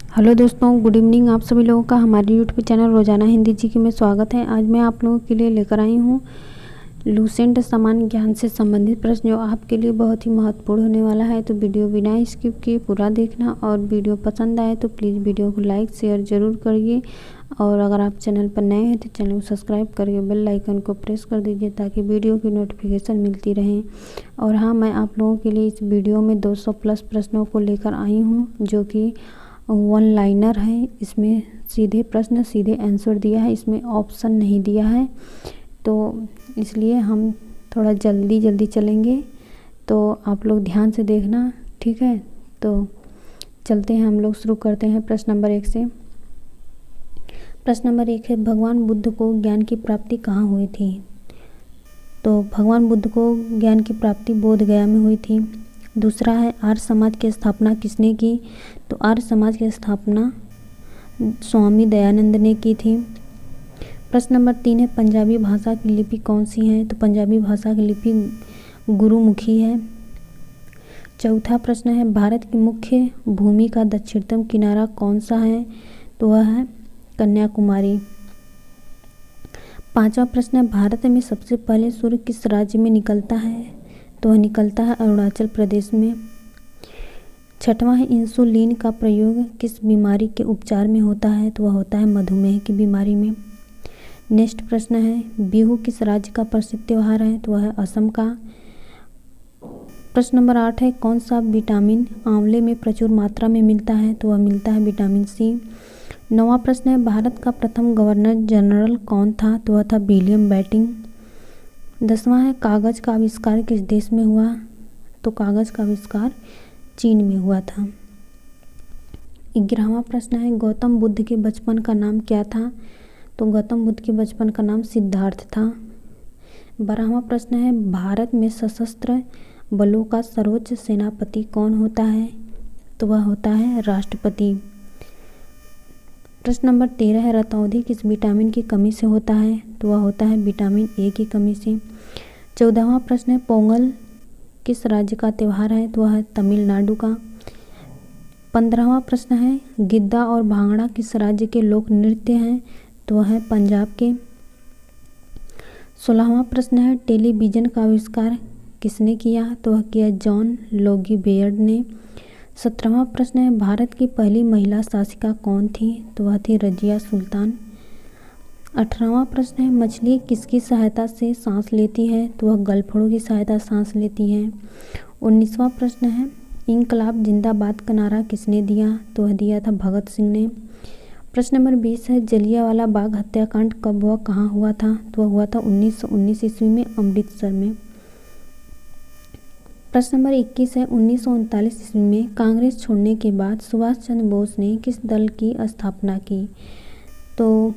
Hello दोस्तों, good evening. आप सभी लोगों का हमारे यूट्यूब चैनल रोजाना हिंदी जी के में स्वागत है। आज मैं आप लोगों के लिए लेकर आई हूँ लूसेंट सामान्य ज्ञान से संबंधित प्रश्न, जो आपके लिए बहुत ही महत्वपूर्ण होने वाला है। तो वीडियो बिना स्किप किए पूरा देखना, और वीडियो पसंद आए तो प्लीज़ वीडियो को लाइक शेयर ज़रूर करिए। और अगर आप चैनल पर नए हैं तो चैनल को सब्सक्राइब करके बेल आइकन को प्रेस कर दीजिए, ताकि वीडियो की नोटिफिकेशन मिलती रहे। और हाँ, मैं आप लोगों के लिए इस वीडियो में 200 प्लस प्रश्नों को लेकर आई हूँ, जो कि वन लाइनर है। इसमें सीधे प्रश्न सीधे आंसर दिया है, इसमें ऑप्शन नहीं दिया है, तो इसलिए हम थोड़ा जल्दी चलेंगे। तो आप लोग ध्यान से देखना, ठीक है। तो चलते हैं, हम लोग शुरू करते हैं प्रश्न नंबर 1 से। प्रश्न नंबर 1 है, भगवान बुद्ध को ज्ञान की प्राप्ति कहाँ हुई थी? तो भगवान बुद्ध को ज्ञान की प्राप्ति बोध गया में हुई थी। दूसरा है, आर्य समाज की स्थापना किसने की? तो आर्य समाज की स्थापना स्वामी दयानंद ने की थी। प्रश्न नंबर 3 है, पंजाबी भाषा की लिपि कौन सी है? तो पंजाबी भाषा की लिपि गुरुमुखी है। चौथा प्रश्न है, भारत की मुख्य भूमि का दक्षिणतम किनारा कौन सा है? तो वह है कन्याकुमारी। पांचवा प्रश्न है, भारत में सबसे पहले सूर्य किस राज्य में निकलता है? तो वह निकलता है अरुणाचल प्रदेश में। छठवां है, इंसुलिन का प्रयोग किस बीमारी के उपचार में होता है? तो वह होता है मधुमेह की बीमारी में। नेक्स्ट प्रश्न है, बिहू किस राज्य का प्रसिद्ध त्यौहार है? तो वह है असम का। प्रश्न नंबर 8 है, कौन सा विटामिन आंवले में प्रचुर मात्रा में मिलता है? तो वह मिलता है विटामिन सी। 9वां प्रश्न है, भारत का प्रथम गवर्नर जनरल कौन था? तो वह था विलियम बेंटिंक। 10वां है, कागज का आविष्कार किस देश में हुआ? तो कागज का आविष्कार चीन में हुआ था। 11वां प्रश्न है, गौतम बुद्ध के बचपन का नाम क्या था? तो गौतम बुद्ध के बचपन का नाम सिद्धार्थ था। 12वां प्रश्न है, भारत में सशस्त्र बलों का सर्वोच्च सेनापति कौन होता है? तो वह होता है राष्ट्रपति। प्रश्न नंबर 13 है, रतौंधी किस विटामिन की कमी से होता है? तो वह होता है विटामिन ए की कमी से। 14वां प्रश्न है, पोंगल किस राज्य का त्यौहार है? तो वह है तमिलनाडु का। 15वां प्रश्न है, गिद्दा और भांगड़ा किस राज्य के लोक नृत्य हैं? तो वह है पंजाब के। 16वां प्रश्न है, टेलीविज़न का आविष्कार किसने किया? तो वह किया जॉन लोगी बेयर्ड ने। 17वां प्रश्न है, भारत की पहली महिला शासिका कौन थी? तो वह थी रजिया सुल्तान। 18वां प्रश्न है, मछली किसकी सहायता से सांस लेती है? तो वह गलफड़ों की सहायता सांस लेती है। 19वां प्रश्न है, इंकलाब जिंदाबाद का नारा किसने दिया? तो वह दिया था भगत सिंह ने। प्रश्न नंबर 20 है, जलियांवाला बाग हत्याकांड कब व कहाँ हुआ था? तो वह हुआ था 1919 ईस्वी में अमृतसर में। प्रश्न नंबर 21 है, 1939 ईस्वी में कांग्रेस छोड़ने के बाद सुभाष चंद्र बोस ने किस दल की स्थापना की? तो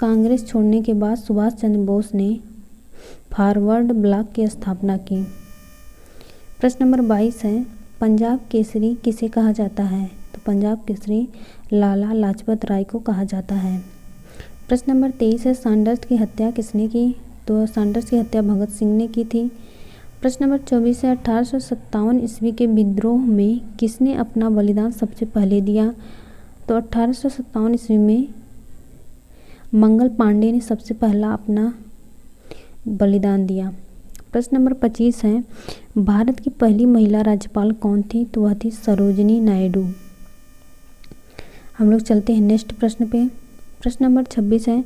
कांग्रेस छोड़ने के बाद सुभाष चंद्र बोस ने फॉरवर्ड ब्लॉक की स्थापना की। प्रश्न नंबर 22 है, पंजाब केसरी किसे कहा जाता है? तो पंजाब केसरी लाला लाजपत राय को कहा जाता है। प्रश्न नंबर 23 है, सैंडर्स की हत्या किसने की? तो सैंडर्स की हत्या भगत सिंह ने की थी। प्रश्न नंबर 24 है, 1857 ईस्वी के विद्रोह में किसने अपना बलिदान सबसे पहले दिया? तो 1857 ईस्वी में मंगल पांडे ने सबसे पहला अपना बलिदान दिया। प्रश्न नंबर 25 है, भारत की पहली महिला राज्यपाल कौन थी? तो वह थी सरोजिनी नायडू। हम लोग चलते हैं नेक्स्ट प्रश्न पे। प्रश्न नंबर 26 है,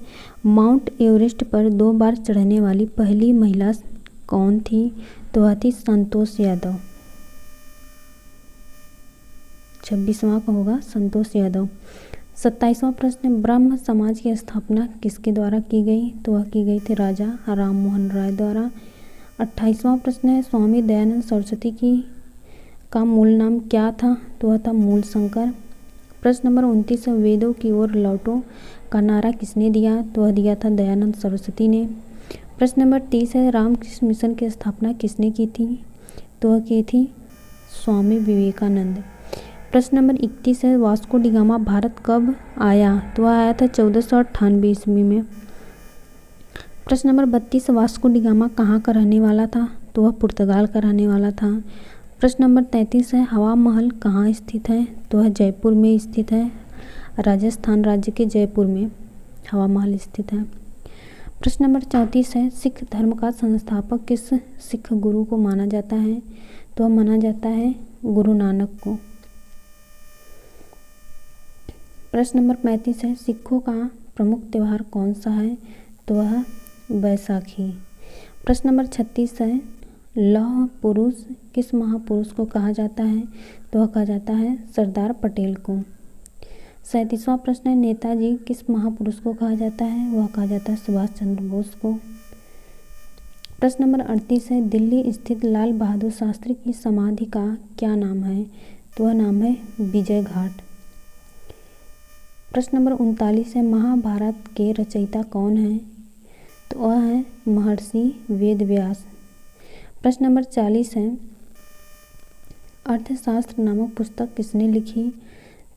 माउंट एवरेस्ट पर 2 बार चढ़ने वाली पहली महिला कौन थी? तो वह थी संतोष यादव। 26वां का होगा संतोष यादव। 27वां प्रश्न, ब्रह्म समाज की स्थापना किसके द्वारा की गई? तो वह की गई थी राजा राम मोहन राय द्वारा। 28वां प्रश्न है, स्वामी दयानंद सरस्वती का मूल नाम क्या था? तो वह था मूल शंकर। प्रश्न नंबर 29 है, वेदों की ओर लौटो का नारा किसने दिया? तो वह दिया था दयानंद सरस्वती ने। प्रश्न नंबर 30 है, रामकृष्ण मिशन की स्थापना किसने की थी? तो वह की थी स्वामी विवेकानंद। प्रश्न नंबर 31 है, वास्को डी गामा भारत कब आया? तो वह आया था 1498 ईस्वी में। प्रश्न नंबर 32, वास्को डी गामा कहाँ का रहने वाला था? तो वह पुर्तगाल का रहने वाला था। प्रश्न नंबर 33 है, हवा महल कहाँ स्थित है? तो वह जयपुर में स्थित है। राजस्थान राज्य के जयपुर में हवा महल स्थित है। प्रश्न नंबर 34 है, सिख धर्म का संस्थापक किस सिख गुरु को माना जाता है? तो वह माना जाता है गुरु नानक को। प्रश्न नंबर 35 है, सिखों का प्रमुख त्यौहार कौन सा है? तो वह बैसाखी। प्रश्न नंबर 36 है, लौह पुरुष किस महापुरुष को कहा जाता है? तो वह कहा जाता है सरदार पटेल को। 37वां प्रश्न है, नेताजी किस महापुरुष को कहा जाता है? वह कहा जाता है सुभाष चंद्र बोस को। प्रश्न नंबर 38 है, दिल्ली स्थित लाल बहादुर शास्त्री की समाधि का क्या नाम है? तो वह नाम है विजय घाट। प्रश्न नंबर 39 है, महाभारत के रचयिता कौन है? तो वह है महर्षि वेदव्यास। प्रश्न नंबर 40 है, अर्थशास्त्र नामक पुस्तक किसने लिखी?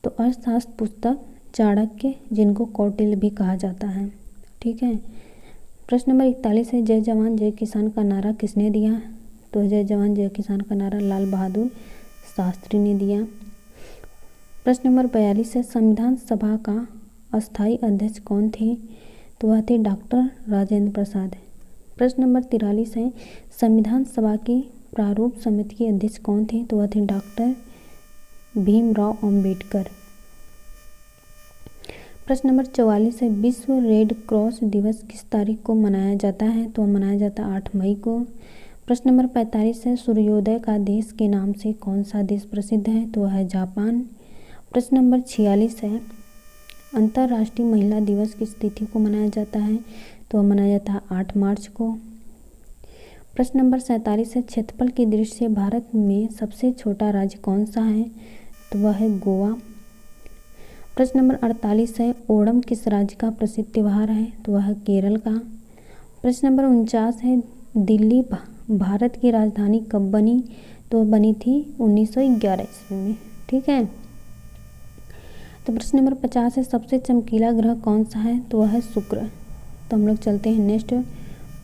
तो अर्थशास्त्र पुस्तक चाणक्य, जिनको कौटिल्य भी कहा जाता है। ठीक है। प्रश्न नंबर 41 है, जय जवान जय किसान का नारा किसने दिया? तो जय जवान जय किसान का नारा लाल बहादुर शास्त्री ने दिया। प्रश्न नंबर 42 है, संविधान सभा का अस्थायी अध्यक्ष कौन थे? तो वह थे डॉक्टर राजेंद्र प्रसाद। प्रश्न नंबर 43 है, संविधान सभा की प्रारूप समिति के अध्यक्ष कौन थे? तो वह थे डॉक्टर भीमराव अंबेडकर। प्रश्न नंबर 44 है, विश्व रेड क्रॉस दिवस किस तारीख को मनाया जाता है? तो मनाया जाता है 8 मई को। प्रश्न नंबर 45 है, सूर्योदय का देश के नाम से कौन सा देश प्रसिद्ध है? तो वह है जापान। प्रश्न नंबर 46 है, अंतर्राष्ट्रीय महिला दिवस किस तिथि को मनाया जाता है? तो वह मनाया जाता है 8 मार्च को। प्रश्न नंबर 47 है, क्षेत्रफल की दृष्टि से भारत में सबसे छोटा राज्य कौन सा है? तो वह है गोवा। प्रश्न नंबर 48 है, ओणम किस राज्य का प्रसिद्ध त्यौहार है? तो वह है केरल का। प्रश्न नंबर 49 है, दिल्ली भारत की राजधानी कब बनी? तो बनी थी 1911 ईस्वी में। ठीक है। तो प्रश्न नंबर 50 है, सबसे चमकीला ग्रह कौन सा है? तो वह है शुक्र। तो हम लोग चलते हैं नेक्स्ट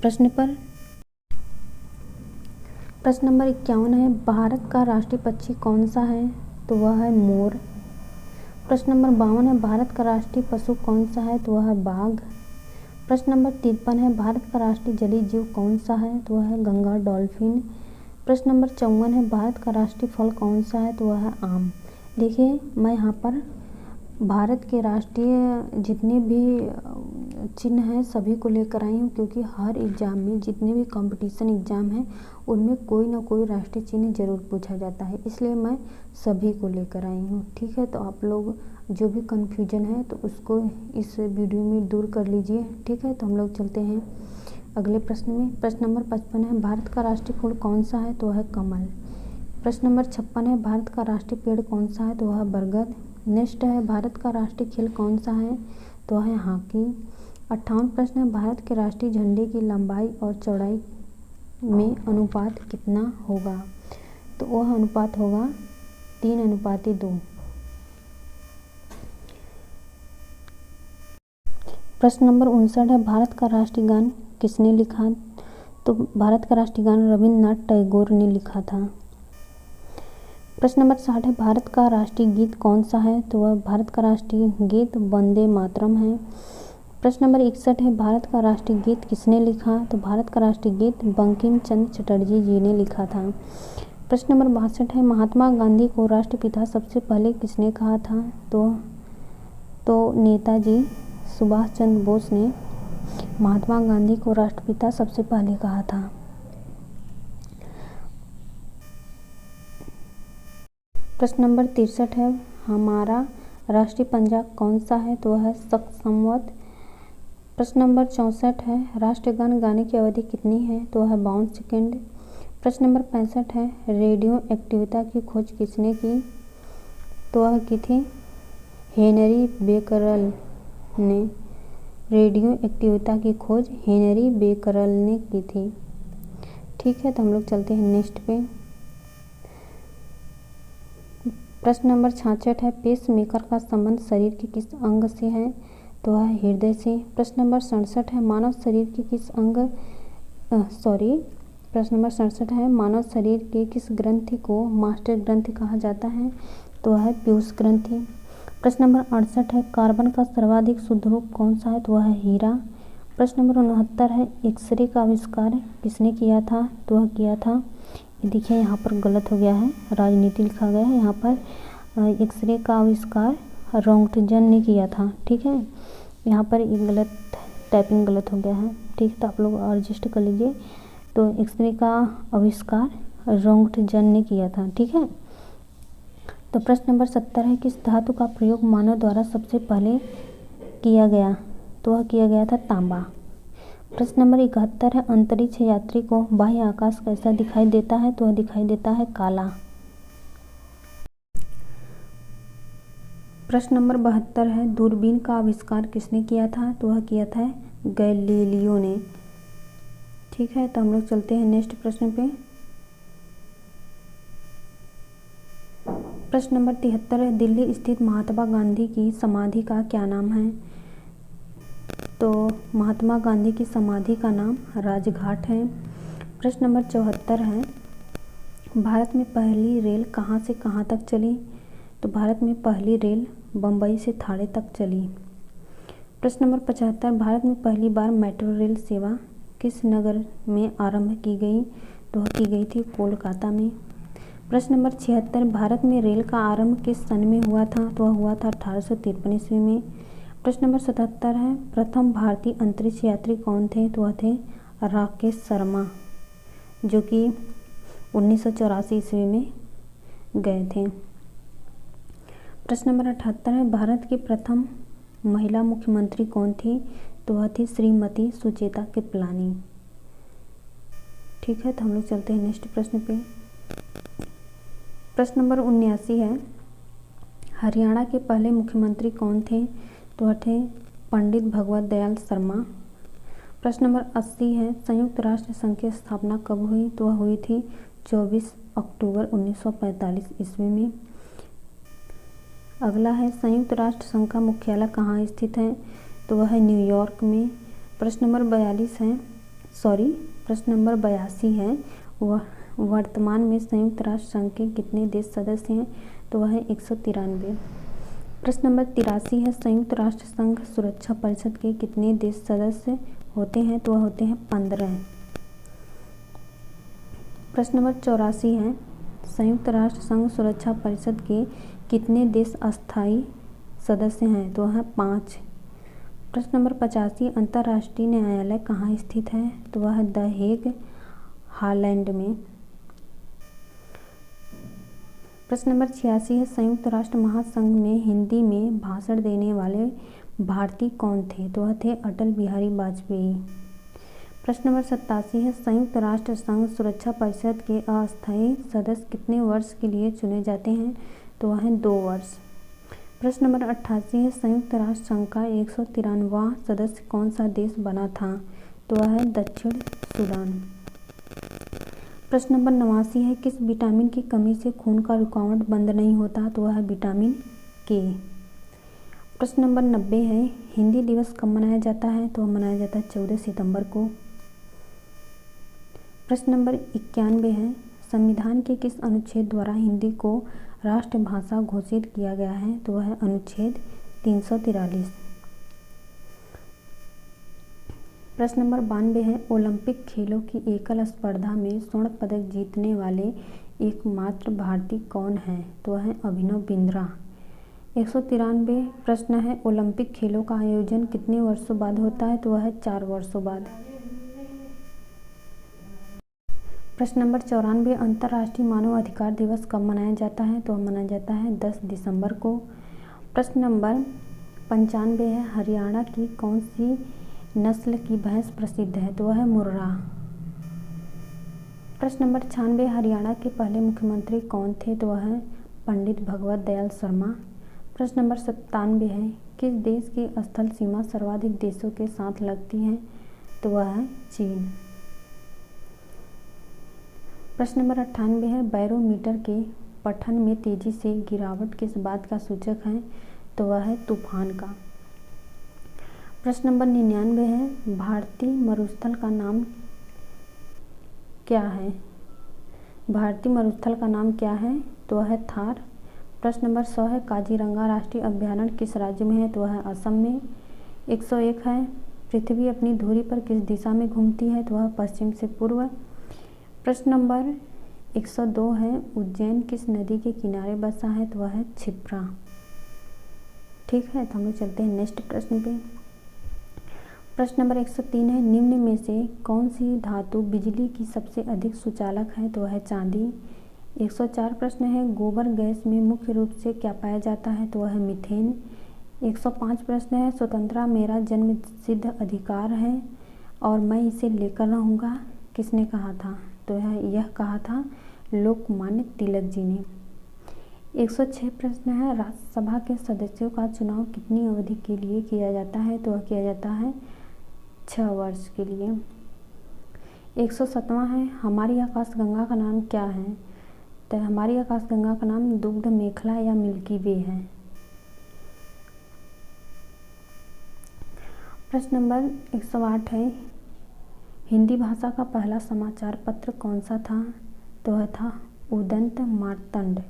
प्रश्न पर। प्रश्न नंबर 51 है, भारत का राष्ट्रीय पक्षी कौन सा है? तो वह है मोर। प्रश्न नंबर 52 है, भारत का राष्ट्रीय पशु कौन सा है? तो वह है बाघ। प्रश्न नंबर 53 है, भारत का राष्ट्रीय जलीय जीव कौन सा है? तो वह है गंगा डॉल्फिन। प्रश्न नंबर 54 है, भारत का राष्ट्रीय फल कौन सा है? तो वह है आम। देखिए, मैं यहाँ पर भारत के राष्ट्रीय जितने भी चिन्ह हैं सभी को लेकर आई हूँ, क्योंकि हर एग्ज़ाम में जितने भी कंपटीशन एग्ज़ाम हैं उनमें कोई ना कोई राष्ट्रीय चिन्ह जरूर पूछा जाता है, इसलिए मैं सभी को लेकर आई हूँ। ठीक है। तो आप लोग जो भी कन्फ्यूजन है तो उसको इस वीडियो में दूर कर लीजिए। ठीक है। तो हम लोग चलते हैं अगले प्रश्न में। प्रश्न नंबर 55 है, भारत का राष्ट्रीय फूल कौन सा है? तो वह है कमल। प्रश्न नंबर 56 है, भारत का राष्ट्रीय पेड़ कौन सा है? तो वह है बरगद। नेक्स्ट है, भारत का राष्ट्रीय खेल कौन सा है? तो है हॉकी। 58 प्रश्न है, भारत के राष्ट्रीय झंडे की लंबाई और चौड़ाई में अनुपात कितना होगा? तो वह अनुपात होगा 3:2। प्रश्न नंबर 59 है, भारत का राष्ट्रीय गान किसने लिखा? तो भारत का राष्ट्रीय गान रविंद्रनाथ टैगोर ने लिखा था। प्रश्न नंबर 60 है, भारत का राष्ट्रीय गीत कौन सा है? तो वह भारत का राष्ट्रीय गीत वंदे मातरम है। प्रश्न नंबर 61 है, भारत का राष्ट्रीय गीत किसने लिखा? तो भारत का राष्ट्रीय गीत बंकिम चंद्र चटर्जी जी ने लिखा था। प्रश्न नंबर 62 है, महात्मा गांधी को राष्ट्रपिता सबसे पहले किसने कहा था? तो नेताजी सुभाष चंद्र बोस ने महात्मा गांधी को राष्ट्रपिता सबसे पहले कहा था। प्रश्न नंबर 63 है, हमारा राष्ट्रीय पंजाब कौन सा है? तो वह है संवत। प्रश्न नंबर 64 है, राष्ट्रगान गाने की अवधि कितनी है? तो वह है 52 सेकेंड। प्रश्न नंबर 65 है, रेडियो एक्टिविटी की खोज किसने की? तो वह की थी हेनरी बेकरल ने। रेडियो एक्टिविटी की खोज हेनरी बेकरल ने की थी। ठीक है। तो हम लोग चलते हैं नेक्स्ट पे। प्रश्न नंबर 66 है, पेस मेकर का संबंध शरीर के किस अंग से है? तो वह हृदय से। प्रश्न नंबर 67 है, मानव शरीर के किस प्रश्न नंबर 67 है, मानव शरीर के किस ग्रंथि को मास्टर ग्रंथि कहा जाता है? तो वह है पीयूष ग्रंथि। प्रश्न नंबर 68 है, कार्बन का सर्वाधिक शुद्ध रूप कौन सा है? तो वह है हीरा। प्रश्न नंबर 69 है, एक्सरे का आविष्कार किसने किया था? तो वह किया था, ये देखिए यहाँ पर गलत हो गया है, राजनीति लिखा गया है, यहाँ पर एक्सरे का आविष्कार रोंगटजन ने किया था। ठीक है, यहाँ पर ये गलत टाइपिंग गलत हो गया है। ठीक है, तो आप लोग एडजस्ट कर लीजिए। तो एक्सरे का आविष्कार रोंगटजन ने किया था। ठीक है, तो प्रश्न नंबर 70 है, किस धातु का प्रयोग मानव द्वारा सबसे पहले किया गया? तो वह किया गया था तांबा। प्रश्न नंबर 71 है, अंतरिक्ष यात्री को बाह्य आकाश कैसा दिखाई देता है? तो वह दिखाई देता है काला। प्रश्न नंबर 72 है, दूरबीन का आविष्कार किसने किया था? तो वह किया था गैलीलियो ने। ठीक है, तो हम लोग चलते हैं नेक्स्ट प्रश्न पे। प्रश्न नंबर 73 है, दिल्ली स्थित महात्मा गांधी की समाधि का क्या नाम है? तो महात्मा गांधी की समाधि का नाम राजघाट है। प्रश्न नंबर 74 है, भारत में पहली रेल कहाँ से कहाँ तक चली? तो भारत में पहली रेल बम्बई से थाणे तक चली। प्रश्न नंबर 75, भारत में पहली बार मेट्रो रेल सेवा किस नगर में आरंभ की गई? तो की गई थी कोलकाता में। प्रश्न नंबर 76, भारत में रेल का आरंभ किस सन में हुआ था? तो वह हुआ था 1853 ईस्वी में। प्रश्न नंबर 77 है, प्रथम भारतीय अंतरिक्ष यात्री कौन थे? तो वह थे राकेश शर्मा, जो कि 1984 ईस्वी में गए थे। प्रश्न नंबर 78 है, भारत की प्रथम महिला मुख्यमंत्री कौन थी? तो वह थी श्रीमती सुचेता कृपलानी। ठीक है, तो हम लोग चलते हैं नेक्स्ट प्रश्न पे। प्रश्न नंबर 79 है, हरियाणा के पहले मुख्यमंत्री कौन थे? तो वह थे पंडित भगवत दयाल शर्मा। प्रश्न नंबर 80 है, संयुक्त राष्ट्र संघ की स्थापना कब हुई? तो वह हुई थी 24 अक्टूबर 1945 ईस्वी में। अगला है, संयुक्त राष्ट्र संघ का मुख्यालय कहाँ स्थित है? तो वह है न्यूयॉर्क में। प्रश्न नंबर 82 है, वह वर्तमान में संयुक्त राष्ट्र संघ के कितने देश सदस्य हैं? तो वह है 193। प्रश्न नंबर 83 है, संयुक्त राष्ट्र संघ सुरक्षा परिषद के कितने देश सदस्य होते हैं? तो वह होते हैं 15। प्रश्न नंबर 84 है, संयुक्त राष्ट्र संघ सुरक्षा परिषद के कितने देश अस्थायी सदस्य हैं? तो वह है 5। प्रश्न नंबर 85, अंतर्राष्ट्रीय न्यायालय कहाँ स्थित है? तो वह है द हेग, हॉलैंड में। प्रश्न नंबर 86 है, संयुक्त राष्ट्र महासंघ में हिंदी में भाषण देने वाले भारतीय कौन थे? तो वह थे अटल बिहारी वाजपेयी। प्रश्न नंबर 87 है, संयुक्त राष्ट्र संघ सुरक्षा परिषद के अस्थायी सदस्य कितने वर्ष के लिए चुने जाते हैं? तो वह है 2 वर्ष। प्रश्न नंबर 88 है, संयुक्त राष्ट्र संघ का 193वां सदस्य कौन सा देश बना था? तो वह है दक्षिण सूडान। प्रश्न नंबर 89 है, किस विटामिन की कमी से खून का रुकावट बंद नहीं होता? तो वह है विटामिन के। प्रश्न नंबर 90 है, हिंदी दिवस कब मनाया जाता है? तो मनाया जाता है 14 सितंबर को। प्रश्न नंबर 91 है, संविधान के किस अनुच्छेद द्वारा हिंदी को राष्ट्रभाषा घोषित किया गया है? तो वह है अनुच्छेद 343। प्रश्न नंबर 92 है, ओलंपिक खेलों की एकल स्पर्धा में स्वर्ण पदक जीतने वाले एकमात्र भारतीय कौन है? तो वह है अभिनव बिंद्रा। 193 प्रश्न है, ओलंपिक खेलों का आयोजन कितने वर्षों बाद होता है? तो वह है 4 वर्षों बाद। प्रश्न नंबर 94, अंतर्राष्ट्रीय मानव अधिकार दिवस कब मनाया जाता है? तो मनाया जाता है 10 दिसंबर को। प्रश्न नंबर 95 है, हरियाणा की कौन सी नस्ल की भैंस प्रसिद्ध है? तो वह है मुर्रा। प्रश्न नंबर 96, हरियाणा के पहले मुख्यमंत्री कौन थे? तो वह है पंडित भगवत दयाल शर्मा। प्रश्न नंबर 97 है, किस देश की स्थल सीमा सर्वाधिक देशों के साथ लगती है? तो वह है चीन। प्रश्न नंबर 98 है, बैरोमीटर के पठन में तेजी से गिरावट किस बात का सूचक है? तो वह है तूफान का। प्रश्न नंबर 99 है, भारतीय मरुस्थल का नाम क्या है? भारतीय मरुस्थल का नाम क्या है? तो वह है थार। प्रश्न नंबर 100 है काजीरंगा राष्ट्रीय अभयारण्य किस राज्य में है? तो वह है असम में। 101 है पृथ्वी अपनी धुरी पर किस दिशा में घूमती है? तो वह पश्चिम से पूर्व। प्रश्न नंबर 102 है उज्जैन किस नदी के किनारे बसा है? तो वह है क्षिप्रा। ठीक है, तो हम लोग चलते हैं नेक्स्ट प्रश्न पे। प्रश्न नंबर 103 है निम्न में से कौन सी धातु बिजली की सबसे अधिक सुचालक है? तो वह है चांदी। 104 प्रश्न है गोबर गैस में मुख्य रूप से क्या पाया जाता है? तो वह है मीथेन। 105 प्रश्न है स्वतंत्रता मेरा जन्म सिद्ध अधिकार है और मैं इसे लेकर रहूँगा, किसने कहा था? तो यह कहा था लोकमान्य तिलक जी ने। 106 प्रश्न है राज्यसभा के सदस्यों का चुनाव कितनी अवधि के लिए किया जाता है? तो वह किया जाता है 6 वर्ष के लिए। 107वां है हमारी आकाशगंगा का नाम क्या है? तो हमारी आकाशगंगा का नाम दुग्ध मेखला या मिल्की वे है। प्रश्न नंबर 108 है हिंदी भाषा का पहला समाचार पत्र कौन सा था? तो वह था उदंत मार्तंड।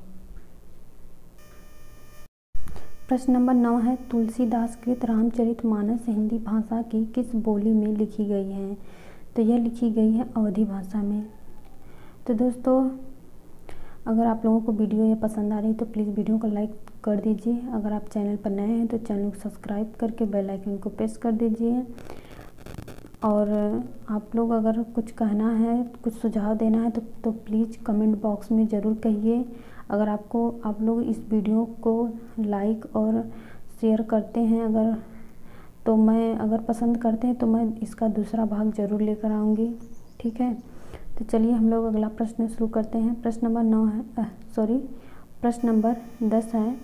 प्रश्न नंबर 9 है तुलसीदास कृत रामचरितमानस हिंदी भाषा की किस बोली में लिखी गई है? तो यह लिखी गई है अवधी भाषा में। तो दोस्तों अगर आप लोगों को वीडियो ये पसंद आ रही तो प्लीज़ वीडियो को लाइक कर दीजिए। अगर आप चैनल पर नए हैं तो चैनल को सब्सक्राइब करके बेल आइकन को प्रेस कर दीजिए। और आप लोग अगर कुछ कहना है, कुछ सुझाव देना है तो प्लीज़ कमेंट बॉक्स में ज़रूर कहिए। अगर आप लोग इस वीडियो को लाइक और शेयर करते हैं अगर पसंद करते हैं तो मैं इसका दूसरा भाग ज़रूर लेकर आऊँगी। ठीक है, तो चलिए हम लोग अगला प्रश्न शुरू करते हैं। प्रश्न नंबर 10 है।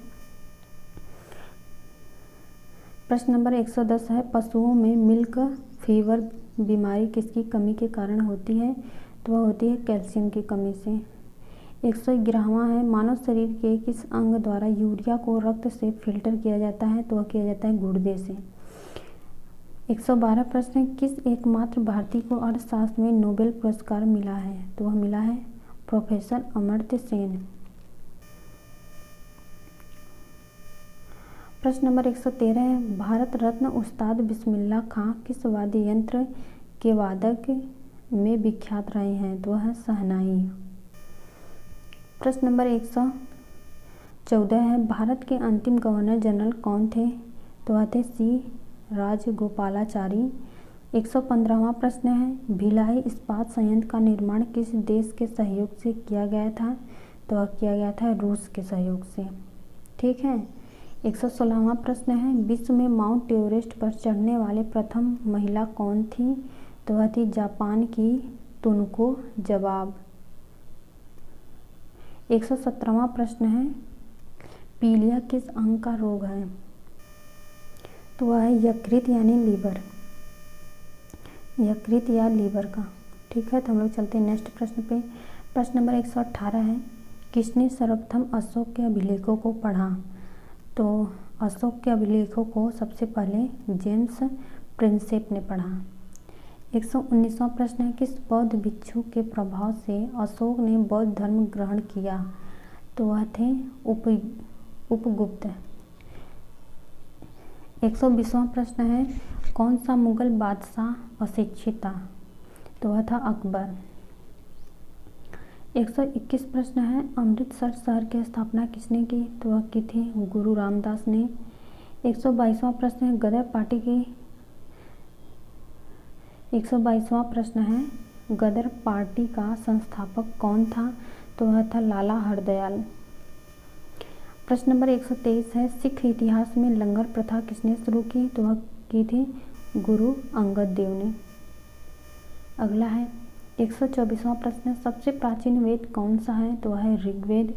प्रश्न नंबर 110 है पशुओं में मिल्क फीवर बीमारी किसकी कमी के कारण होती है? तो वह होती है कैल्शियम की कमी से। 111वां है मानव शरीर के किस अंग द्वारा यूरिया को रक्त से फिल्टर किया जाता है? तो वह किया जाता है गुर्दे से। 112 प्रश्न है किस एकमात्र भारतीय को अर्थशास्त्र में नोबेल पुरस्कार मिला है? तो वह मिला है प्रोफेसर अमर्त्य सेन। प्रश्न नंबर 113 है भारत रत्न उस्ताद बिस्मिल्लाह खां किस वाद्य यंत्र के वादक में विख्यात रहे हैं? तो वह है शहनाई। प्रश्न नंबर 114 है भारत के अंतिम गवर्नर जनरल कौन थे? तो वह थे सी राजगोपालाचारी। 115वां प्रश्न है भिलाई इस्पात संयंत्र का निर्माण किस देश के सहयोग से किया गया था? तो वह किया गया था रूस के सहयोग से। ठीक है, 116वां प्रश्न है विश्व में माउंट एवरेस्ट पर चढ़ने वाले प्रथम महिला कौन थी? तो वह थी जापान की तुनको जवाब। 117वां प्रश्न है पीलिया किस अंग का रोग है? तो वह है यकृत यानी लीवर, यकृत या लीवर का। ठीक है, तो हम लोग चलते हैं नेक्स्ट प्रश्न पे। प्रश्न नंबर 118 है किसने सर्वप्रथम अशोक के अभिलेखों को पढ़ा? तो अशोक के अभिलेखों को सबसे पहले जेम्स प्रिंसेप ने पढ़ा। 119वां प्रश्न है किस बौद्ध भिक्षु के प्रभाव से अशोक ने बौद्ध धर्म ग्रहण किया? तो वह थे उपगुप्त। 120वां प्रश्न है कौन सा मुगल बादशाह अशिक्षित था? तो वह था अकबर। 121 प्रश्न है अमृतसर शहर की स्थापना किसने की? तो वह की थी गुरु रामदास ने। 122वां प्रश्न है गदर पार्टी की 122वां प्रश्न है गदर पार्टी का संस्थापक कौन था? तो वह था लाला हरदयाल। प्रश्न नंबर 123 है सिख इतिहास में लंगर प्रथा किसने शुरू की? तो वह की थी गुरु अंगद देव ने। अगला है 124वां प्रश्न है सबसे प्राचीन वेद कौन सा है? तो वह है ऋग्वेद।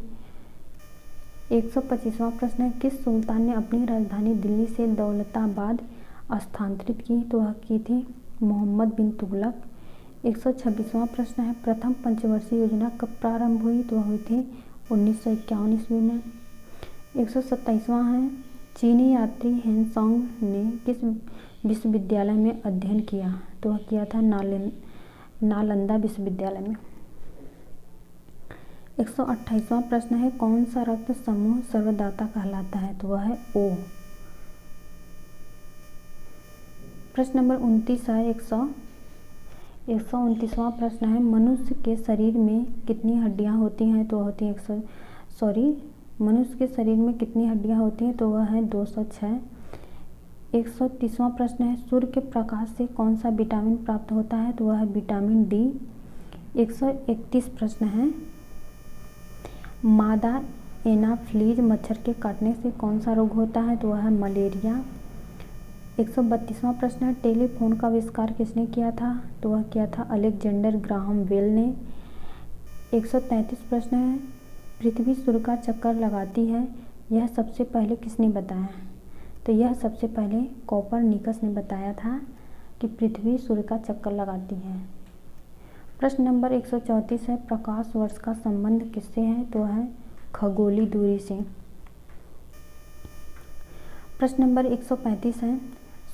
125वां प्रश्न है किस सुल्तान ने अपनी राजधानी दिल्ली से दौलताबाद स्थानांतरित की? तो वह की थी मोहम्मद बिन तुगलक। 126वां प्रश्न है प्रथम पंचवर्षीय योजना कब प्रारंभ हुई? तो वह हुई थी 1951 ईस्वी में। 127वां है चीनी यात्री हेनसोंग ने किस विश्वविद्यालय में अध्ययन किया? तो वह किया था नालंदा विश्वविद्यालय में। 128वां प्रश्न है, कौन सा रक्त समूह सर्वदाता कहलाता है? तो वह है ओ। प्रश्न नंबर 29 है, 129वां प्रश्न है, मनुष्य के शरीर में कितनी हड्डियां होती हैं? तो होती हैं मनुष्य के शरीर में कितनी हड्डियां होती हैं? तो वह है 206। 130वां प्रश्न है, सूर्य के प्रकाश से कौन सा विटामिन प्राप्त होता है? तो वह है विटामिन डी। 131 प्रश्न है, मादा एनाफ्लीज मच्छर के काटने से कौन सा रोग होता है? तो वह है मलेरिया। 132वां प्रश्न है, टेलीफोन का आविष्कार किसने किया था? तो वह किया था अलेक्जेंडर ग्राहम बेल ने। 133 प्रश्न है, पृथ्वी सूर्य का चक्कर लगाती है, यह सबसे पहले किसने बताया? तो यह सबसे पहले कोपरनिकस ने बताया था कि पृथ्वी सूर्य का चक्कर लगाती है। प्रश्न नंबर 134 है, प्रकाश वर्ष का संबंध किससे है? तो है खगोलीय दूरी से। प्रश्न नंबर 135 है,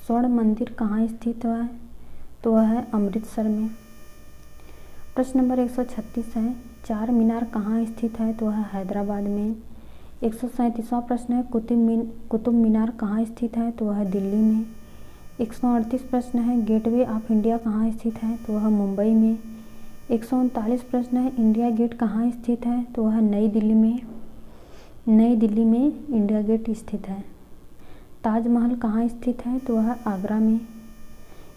स्वर्ण मंदिर कहाँ स्थित है? तो वह है अमृतसर में। प्रश्न नंबर 136 है, चार मीनार कहाँ स्थित है? तो वह है हैदराबाद में। 137वां प्रश्न है, कुतुब मीनार कहाँ स्थित है? तो वह है दिल्ली में। 138 प्रश्न है, गेटवे ऑफ इंडिया कहाँ स्थित है? तो वह मुंबई में। 139 प्रश्न है, इंडिया गेट कहाँ स्थित है? तो वह नई दिल्ली में। नई दिल्ली में इंडिया गेट स्थित है। ताजमहल कहाँ स्थित है? तो वह आगरा में।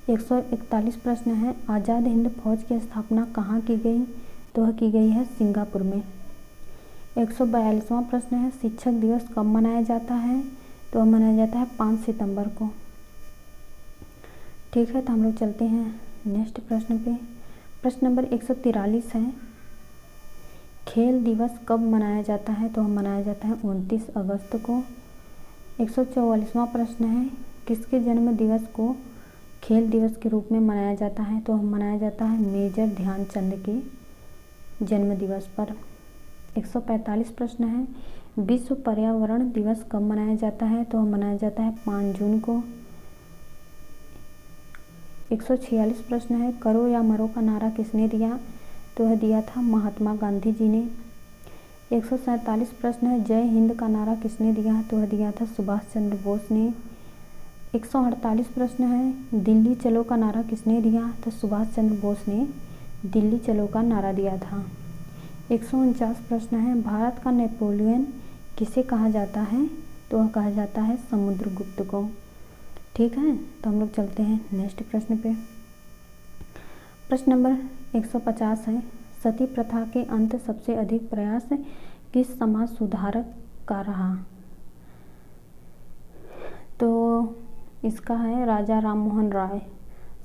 141 प्रश्न है, आज़ाद हिंद फौज की स्थापना कहाँ की गई? तो वह की गई है सिंगापुर में। 142वां प्रश्न है, शिक्षक दिवस कब मनाया जाता है? तो वह मनाया जाता है 5 सितंबर को। ठीक है, तो हम लोग चलते हैं नेक्स्ट प्रश्न पे। प्रश्न नंबर 143 है, खेल दिवस कब मनाया जाता है? तो वह मनाया जाता है 29 अगस्त को। 144वां प्रश्न है, किसके जन्म दिवस को खेल दिवस के रूप में मनाया जाता है? तो मनाया जाता है मेजर ध्यानचंद के जन्म दिवस पर। 145 प्रश्न है, विश्व पर्यावरण दिवस कब मनाया जाता है? तो मनाया जाता है 5 जून को। 146 प्रश्न है, करो या मरो का नारा किसने दिया? तो वह दिया था महात्मा गांधी जी ने। 147 प्रश्न है, जय हिंद का नारा किसने दिया? तो वह दिया था सुभाष चंद्र बोस ने। 148 प्रश्न है, दिल्ली चलो का नारा किसने दिया? तो सुभाष चंद्र बोस ने दिल्ली चलो का नारा दिया था। 149 प्रश्न है, भारत का नेपोलियन किसे कहा जाता है? तो वह कहा जाता है समुद्रगुप्त को। ठीक है, तो हम लोग चलते हैं नेक्स्ट प्रश्न पे। प्रश्न नंबर 150 है, सती प्रथा के अंत सबसे अधिक प्रयास किस समाज सुधारक का रहा? तो इसका है राजा राममोहन राय।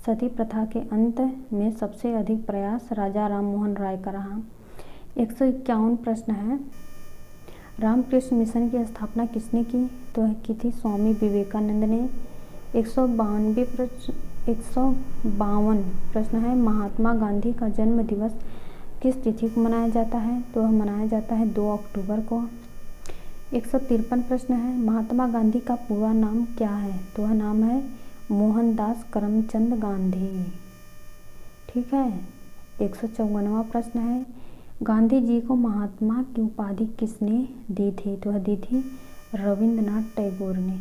सती प्रथा के अंत में सबसे अधिक प्रयास राजा राममोहन राय का रहा। 151 प्रश्न है, रामकृष्ण मिशन की स्थापना किसने की? तो वह की थी स्वामी विवेकानंद ने। 152 प्रश्न है, महात्मा गांधी का जन्म दिवस किस तिथि को मनाया जाता है? तो वह मनाया जाता है 2 अक्टूबर को। 153 प्रश्न है, महात्मा गांधी का पूरा नाम क्या है? तो वह नाम है मोहनदास करमचंद गांधी। ठीक है। 154वां प्रश्न है, गांधी जी को महात्मा की उपाधि किसने दी थी? तो वह दी थी रविंद्रनाथ टैगोर ने।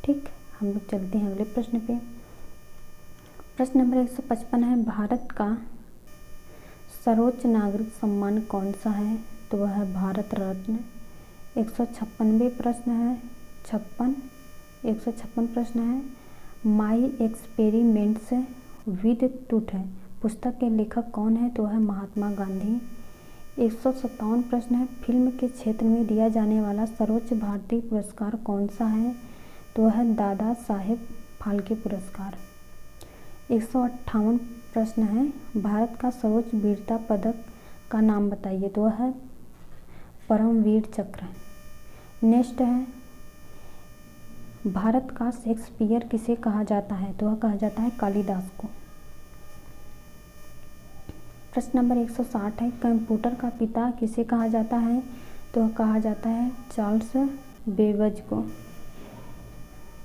ठीक, हम लोग चलते हैं अगले प्रश्न पे। प्रश्न नंबर 155 है, भारत का सर्वोच्च नागरिक सम्मान कौन सा है? तो वह है भारत रत्न। 156वें प्रश्न है 156 प्रश्न है, माई एक्सपेरिमेंट्स विद टूथ पुस्तक के लेखक कौन है? तो वह है महात्मा गांधी। 157 प्रश्न है, फिल्म के क्षेत्र में दिया जाने वाला सर्वोच्च भारतीय पुरस्कार कौन सा है? तो वह है दादा साहेब फाल्के पुरस्कार। 158 प्रश्न है, भारत का सर्वोच्च वीरता पदक का नाम बताइए? तो वह है परमवीर चक्र। नेक्स्ट है, भारत का शेक्सपियर किसे कहा जाता है? तो वह कहा जाता है कालिदास को। प्रश्न नंबर 160 है, कंप्यूटर का पिता किसे कहा जाता है? तो वह कहा जाता है चार्ल्स बेबज को।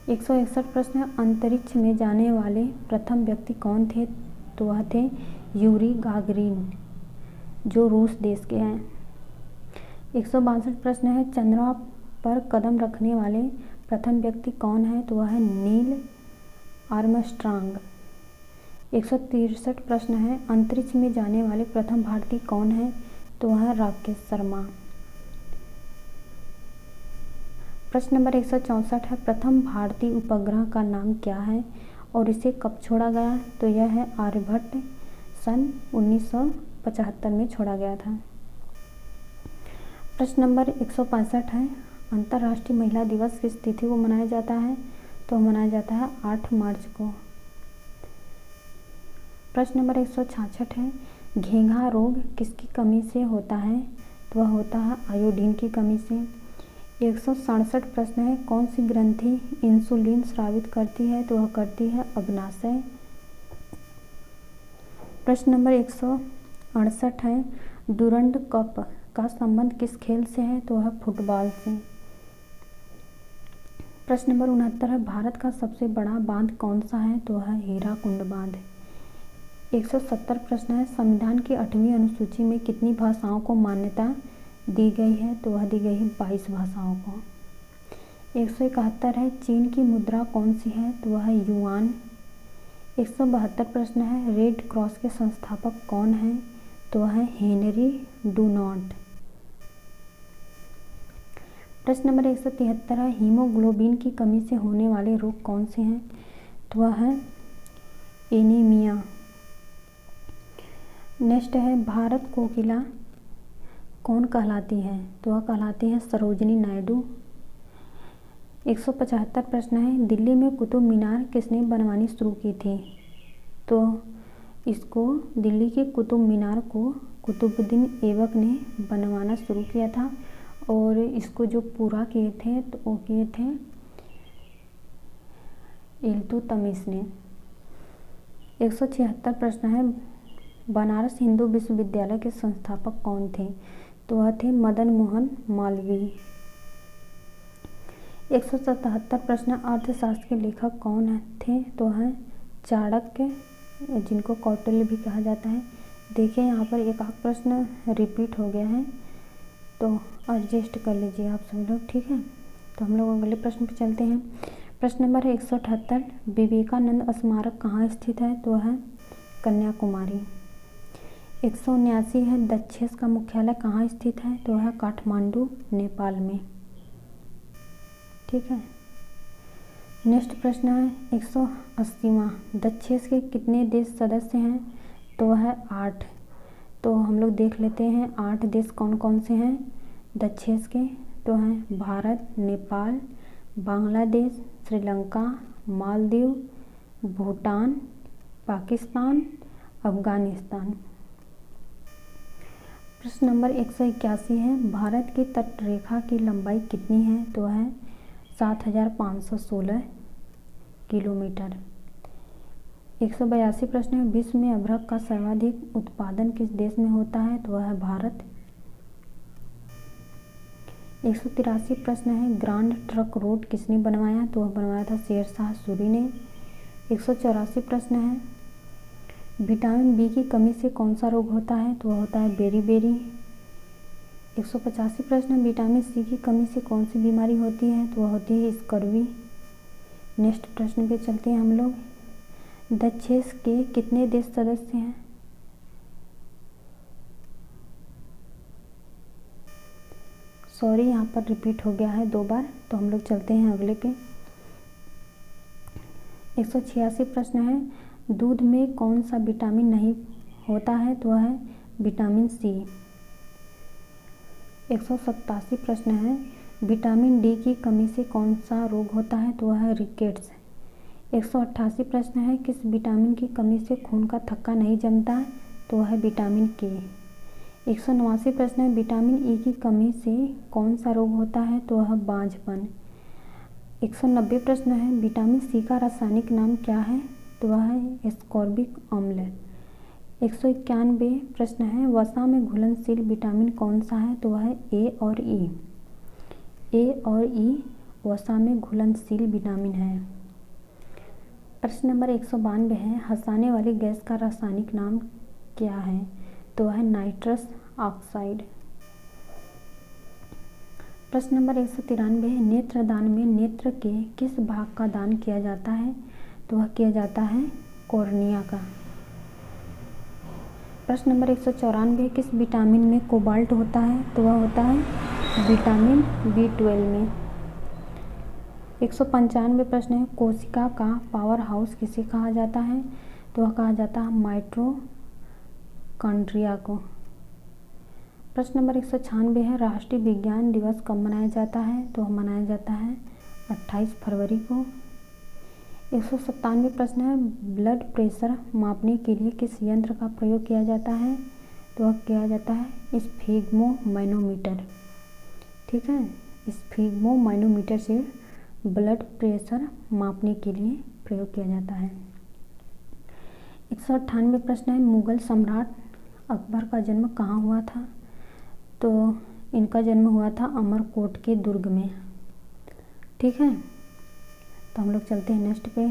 161 प्रश्न है, अंतरिक्ष में जाने वाले प्रथम व्यक्ति कौन थे? तो वह थे यूरी गागरिन। जो रूस देश के हैं। 162 प्रश्न है, चंद्रमा पर कदम रखने वाले प्रथम व्यक्ति कौन है? तो वह है नील आर्मस्ट्रांग। 163 प्रश्न है, अंतरिक्ष में जाने वाले प्रथम भारतीय कौन है? तो वह है राकेश शर्मा। प्रश्न नंबर 164 है, प्रथम भारतीय उपग्रह का नाम क्या है और इसे कब छोड़ा गया? तो यह है आर्यभट्ट, सन 1975 में छोड़ा गया था। प्रश्न नंबर 165 है, अंतर्राष्ट्रीय महिला दिवस किस तिथि को मनाया जाता है? तो मनाया जाता है 8 मार्च को। प्रश्न नंबर 166 है, घेंघा रोग किसकी कमी से होता है? तो वह होता है आयोडीन की कमी से। 167 प्रश्न है, कौन सी ग्रंथि इंसुलिन स्रावित करती है? तो वह करती है अग्नाशय। प्रश्न नंबर 168 है, डूरंड कप का संबंध किस खेल से है? तो वह फुटबॉल से। प्रश्न नंबर 69 है, भारत का सबसे बड़ा बांध कौन सा है? तो वह हीराकुंड बांध। 170 प्रश्न है, संविधान की 8वीं अनुसूची में कितनी भाषाओं को मान्यता दी गई है? तो वह दी गई है 22 भाषाओं को। 171 है, चीन की मुद्रा कौन सी है? तो वह युआन। 172 प्रश्न है, रेड क्रॉस के संस्थापक कौन हैं? तो वह है हेनरी डुनॉन्ट। प्रश्न नंबर 173 है, हीमोग्लोबिन की कमी से होने वाले रोग कौन से हैं? तो वह है एनीमिया। नेक्स्ट है, भारत कोकिला कौन कहलाती है? तो वह कहलाती है सरोजिनी नायडू। 175 प्रश्न है, दिल्ली में कुतुब मीनार किसने बनवानी शुरू की थी? तो इसको दिल्ली के कुतुब मीनार को कुतुबुद्दीन ऐबक ने बनवाना शुरू किया था और इसको जो पूरा किए थे तो वो किए थे इल्तुतमिश ने। 176 प्रश्न है, बनारस हिंदू विश्वविद्यालय के संस्थापक कौन थे? तो वह थे मदन मोहन मालवीय। 177 प्रश्न, अर्थशास्त्र के लेखक कौन थे? तो वह चाणक्य, जिनको कौटिल्य भी कहा जाता है। देखिए यहाँ पर एक आध प्रश्न रिपीट हो गया है तो एडजस्ट कर लीजिए आप सब लोग, ठीक है। तो हम लोग अगले प्रश्न पर चलते हैं। प्रश्न नंबर 178, विवेकानंद स्मारक कहाँ स्थित है? तो वह है कन्याकुमारी। 179 है, दक्षेस का मुख्यालय कहाँ स्थित है? तो वह है काठमांडू, नेपाल में, ठीक है। नेक्स्ट प्रश्न है 180वां, दक्षेस के कितने देश सदस्य हैं? तो वह है 8। तो हम लोग देख लेते हैं 8 देश कौन कौन से हैं दक्षेस के। तो हैं भारत, नेपाल, बांग्लादेश, श्रीलंका, मालदीव, भूटान, पाकिस्तान, अफगानिस्तान। प्रश्न नंबर 181 है, भारत की तटरेखा की लंबाई कितनी है? तो है 7516 किलोमीटर। 182 प्रश्न है, विश्व में अभ्रक का सर्वाधिक उत्पादन किस देश में होता है? तो वह है भारत। 183 प्रश्न है, ग्रांड ट्रंक रोड किसने बनवाया? तो वह बनवाया था शेरशाह सूरी ने। 184 प्रश्न है, विटामिन बी की कमी से कौन सा रोग होता है? तो वह होता है बेरी। 185 प्रश्न, विटामिन सी की कमी से कौन सी बीमारी होती है? तो वह होती है स्कर्वी। नेक्स्ट प्रश्न पे चलते हैं हम लोग, दक्षेस के कितने देश सदस्य हैं? सॉरी, यहाँ पर रिपीट हो गया है 2 बार, तो हम लोग चलते हैं अगले पे। 186 प्रश्न है, दूध में कौन सा विटामिन नहीं होता है? तो वह है विटामिन सी। 187 प्रश्न है, विटामिन डी की कमी से कौन सा रोग होता है? तो वह है रिकेट्स। 188 प्रश्न है, किस विटामिन की कमी से खून का थक्का नहीं जमता? तो वह है विटामिन के। 189 प्रश्न है, विटामिन ई की कमी से कौन सा रोग होता है? तो वह बांझपन। 190 प्रश्न है, विटामिन सी का रासायनिक नाम क्या है? तो वह है एस्कॉर्बिक अम्ल। 191 प्रश्न है, वसा में घुलनशील विटामिन कौन सा है? तो वह है ए और ई। ए और ई वसा में घुलनशील विटामिन है। प्रश्न नंबर 192 है, हंसाने वाली गैस का रासायनिक नाम क्या है? तो वह है नाइट्रस ऑक्साइड। प्रश्न नंबर 193 है, नेत्रदान में नेत्र के किस भाग का दान किया जाता है? तो वह किया जाता है कॉर्निया का। प्रश्न नंबर 194, किस विटामिन में कोबाल्ट होता है? तो वह होता है विटामिन B12 में। 195 प्रश्न है, कोशिका का पावर हाउस किसे कहा जाता है? तो वह कहा जाता है माइटोकॉन्ड्रिया को। प्रश्न नंबर 196 है, राष्ट्रीय विज्ञान दिवस कब मनाया जाता है? तो वह मनाया जाता है 28 फरवरी को। 197 प्रश्न है, ब्लड प्रेशर मापने के लिए किस यंत्र का प्रयोग किया जाता है? तो वह किया जाता है स्फिग्मोमैनोमीटर। ठीक है, स्फिग्मोमैनोमीटर से ब्लड प्रेशर मापने के लिए प्रयोग किया जाता है। 198 प्रश्न है, मुगल सम्राट अकबर का जन्म कहाँ हुआ था? तो इनका जन्म हुआ था अमरकोट के दुर्ग में। ठीक है, तो हम लोग चलते हैं नेक्स्ट पे।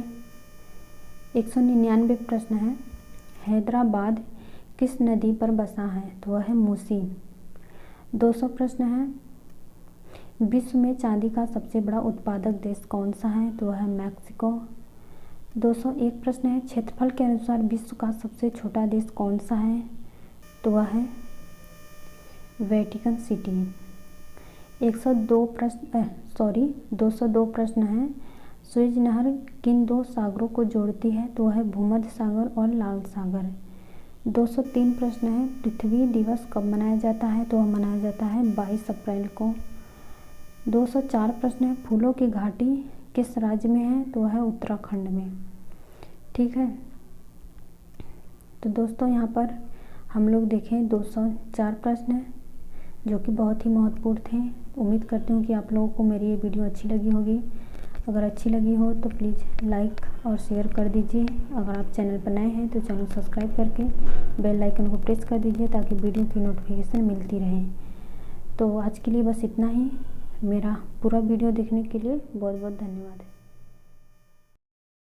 199 प्रश्न है, हैदराबाद किस नदी पर बसा है? तो वह है मूसी। 200 प्रश्न है, विश्व में चांदी का सबसे बड़ा उत्पादक देश कौन सा है? तो वह है मैक्सिको। 201 प्रश्न है, क्षेत्रफल के अनुसार विश्व का सबसे छोटा देश कौन सा है? तो वह है वेटिकन सिटी। 202 प्रश्न है, सुएज नहर किन दो सागरों को जोड़ती है? तो वह है भूमध्य सागर और लाल सागर। 203 प्रश्न है, पृथ्वी दिवस कब मनाया जाता है? तो वह मनाया जाता है 22 अप्रैल को। 204 प्रश्न है, फूलों की घाटी किस राज्य में है? तो वह है उत्तराखंड में। ठीक है, तो दोस्तों यहाँ पर हम लोग देखें 204 प्रश्न है जो कि बहुत ही महत्वपूर्ण थे। उम्मीद करती हूँ कि आप लोगों को मेरी ये वीडियो अच्छी लगी होगी। अगर अच्छी लगी हो तो प्लीज़ लाइक और शेयर कर दीजिए। अगर आप चैनल पर नए हैं तो चैनल सब्सक्राइब करके बेल आइकन को प्रेस कर दीजिए ताकि वीडियो की नोटिफिकेशन मिलती रहे। तो आज के लिए बस इतना ही। मेरा पूरा वीडियो देखने के लिए बहुत बहुत धन्यवाद।